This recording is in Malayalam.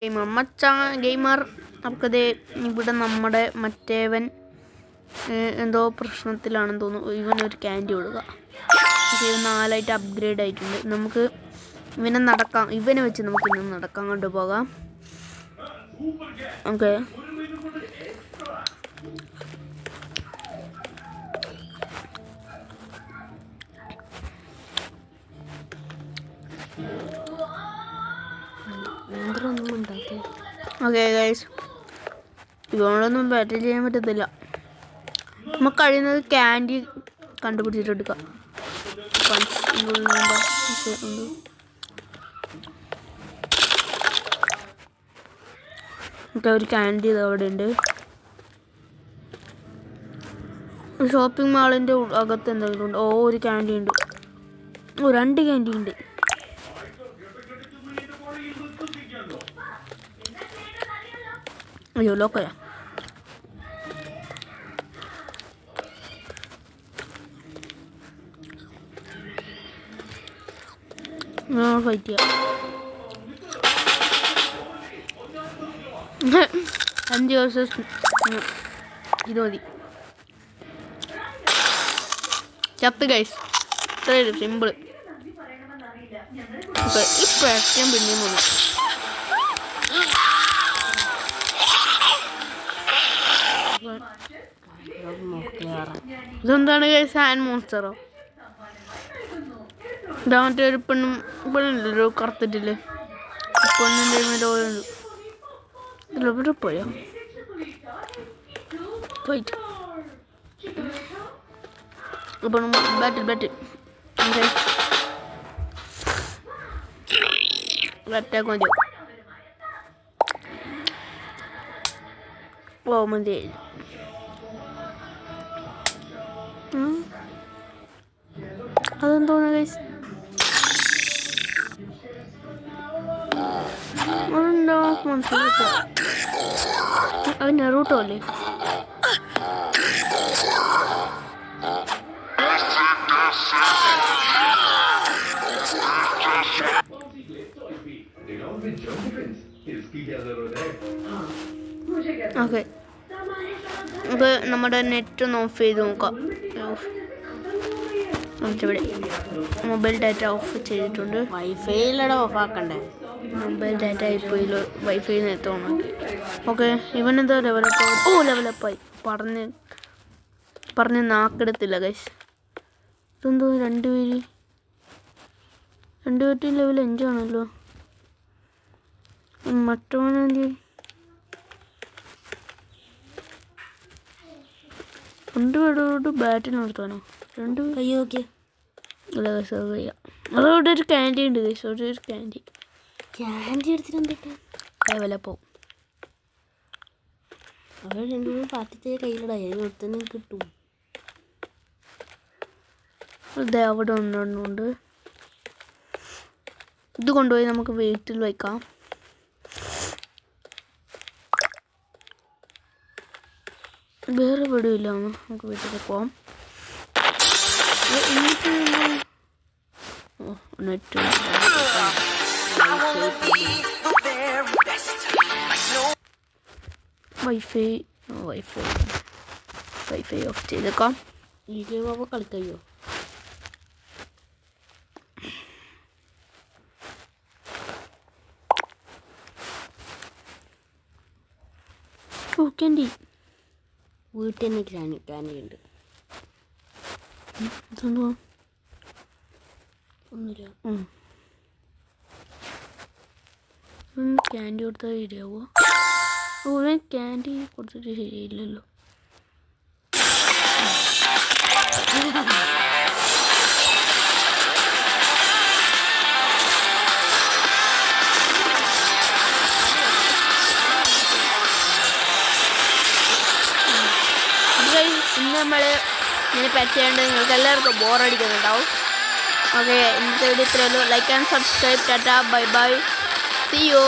ഗെയിമർ നമുക്കത് ഇവിടെ നമ്മുടെ മറ്റേവൻ എന്തോ പ്രശ്നത്തിലാണെന്ന് തോന്നുന്നു. ഇവനൊരു ക്യാൻഡി കൊടുക്കുക. ഓക്കെ, 4 അപ്ഗ്രേഡ് ആയിട്ടുണ്ട്. നമുക്ക് ഇവനെ വെച്ച് നമുക്ക് ഇന്ന് നടക്കാൻ കൊണ്ടുപോകാം. ഓക്കെ, ഓക്കെ ഗൈസ്, ഇവനോടൊന്നും ബാറ്റിൽ ചെയ്യാൻ പറ്റത്തില്ല. നമുക്ക് കഴിയുന്നത് ക്യാൻഡി കണ്ടുപിടിച്ചിട്ടെടുക്കാം. ഒരു ക്യാൻഡി അവിടെ ഉണ്ട്. ഷോപ്പിംഗ് മാളിൻ്റെ അകത്ത് എന്തെങ്കിലും ഉണ്ട്? ഒരു ക്യാൻഡി ഉണ്ട്. 2 ക്യാൻഡി ഉണ്ട്. അയ്യോ, ലോക്കയാ. ഫൈറ്റ് ചെയ്യാം. 5 versus ഇത് മതി. ചത്ത് ഗൈസ്, ഇത്രയും സിമ്പിൾ. ഈ പ്രശ്നം പിന്നെയും വന്നു. ഇതെന്താണ് ഗൈസ്? ഹാൻഡ് മോൺസ്റ്ററോ? ഇതാ മറ്റേ ഒരു പെണ്ണുണ്ടല്ലോ കറുത്തിട്ടില്ലേ, പെണ്ണിൻ്റെ ഓരോണ്ട്. ഇതിലെവിടെ പോയോ? ഫൈറ്റ് അപ്പം ബാറ്റിൽ അറ്റാക്ക് മതിയോ? മതി. അതെന്തോന്ന് ഗൈസ്? അതെന്താ മനസ്സിലാക്കുക? അത് നെറൂട്ടോ അല്ലേ? ഓക്കെ, നമുക്ക് നമ്മുടെ നെറ്റ് ഒന്ന് ഓഫ് ചെയ്ത് നോക്കാം. ഇവിടെ മൊബൈൽ ഡാറ്റ ഓഫ് ചെയ്തിട്ടുണ്ട്. വൈഫൈയിലൂടെ ഓഫ് ആക്കണ്ടേ? മൊബൈൽ ഡാറ്റ ഇപ്പോൾ വൈഫൈ നേരത്തെ ഓണാക്കി. ഓക്കെ, ഇവനെന്താ ലെവലപ്പായി. പറഞ്ഞ് നാക്കെടുത്തില്ല ഗൈസ്. ഇതെന്തോ 2 പേര് ലെവൽ 5 ആണല്ലോ. മറ്റവനെന്തി 2 പേരോട് ബാറ്റിൽ നിർത്താനോ? 2 കയ്യോ നോക്കിയ അല്ല ഗൈസ്, അത് ചെയ്യാം. അതവിടെ ഒരു ക്യാൻഡി ഉണ്ട് ഗൈസ്. ഒരു ക്യാൻഡി എടുത്തിട്ട് ലെവലപ്പോ അവർ 2 പാർട്ടിത്തെ കയ്യിലിടാ, ഒരുത്തന്നെ കിട്ടും. അതെ, അവിടെ ഒന്നുണ്ട്. ഇത് കൊണ്ടുപോയി നമുക്ക് വെയിറ്റിൽ വയ്ക്കാം. വേറെ എവിടെയില്ല, നമുക്ക് വീട്ടിൽ പോവാം. നെറ്റ് വൈഫൈ ഓഫ് ചെയ്തേക്കാം. ഈ ഗെയിം അപ്പോൾ കളിക്കയ്യോ? ക്യാൻഡി വീട്ടിൽ തന്നെ ക്യാൻഡി ഉണ്ട്. ഒന്നുമില്ല. ക്യാൻഡി കൊടുത്താൽ ശരിയാവോ? ക്യാൻഡി കൊടുത്തിട്ട് ശരിയില്ലല്ലോ. ഇന്ന് നമ്മൾ ഇങ്ങനെ പറ്റിയാണ്ട് നിങ്ങൾക്ക് എല്ലാവർക്കും ബോറടിക്കുന്നുണ്ടാവും. ഓക്കെ, ഇന്നത്തെ വീഡിയോ ഇത്രയേ ഉള്ളൂ. Like and subscribe. Tata, bye bye, see U.